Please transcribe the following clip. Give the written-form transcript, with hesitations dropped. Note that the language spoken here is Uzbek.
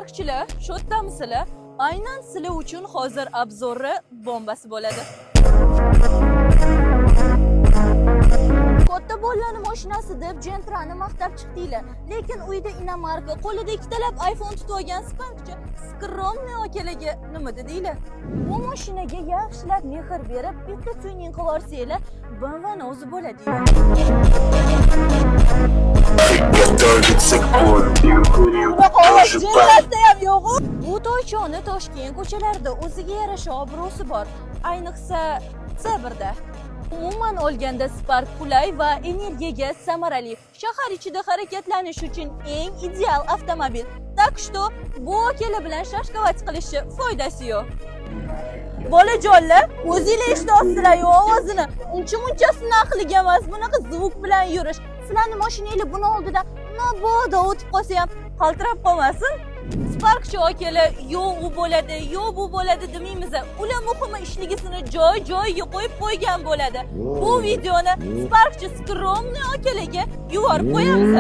Sparkchilar, sho'ttamisizlar? Aynan sizlar uchun hozir obzori bombasi bo'ladi. Katta bolalarning mashinasi deb Gentra'ni maqtab chiqdinglar, lekin uyda inomarka, qo'lida ikkitalab iPhone tutib olgan Sparkchi skromniy akalarga nima dedinglar? Bu mashinaga yaxshilab mehr berib, bitta tuning qilib olsanglar, BMW'ni o'zi bo'ladi. Bu toychoni Toshkent ko'chalarida o'ziga yarasha obro'si bor, ayniqsa Sabrda. Umuman olganda Spark qulay va energiyaga samarali, shahar ichida harakatlanish uchun eng ideal avtomobil. Так что bu akalar bilan shashqavat qilishni foydasi yo'q. Bolajonlar, o'zingizlar eshityapsizlar-ku ovozini. Uncha-munchasini aqliga emas, bunaqa zvuk bilan yurish. Sizlarning mashinanglar buni oldida mabodo o'tib qolsa ham qaltirab qolmasin. Sparkchi akalar yo'q u bo'ladi, yo'q bu bo'ladi demaymiz. Ular muhimi ishligisini joy-joyiga qo'yib qo'ygan bo'ladi. Bu videoni Sparkchi skromniy akalarga yuborib qo'yamiz.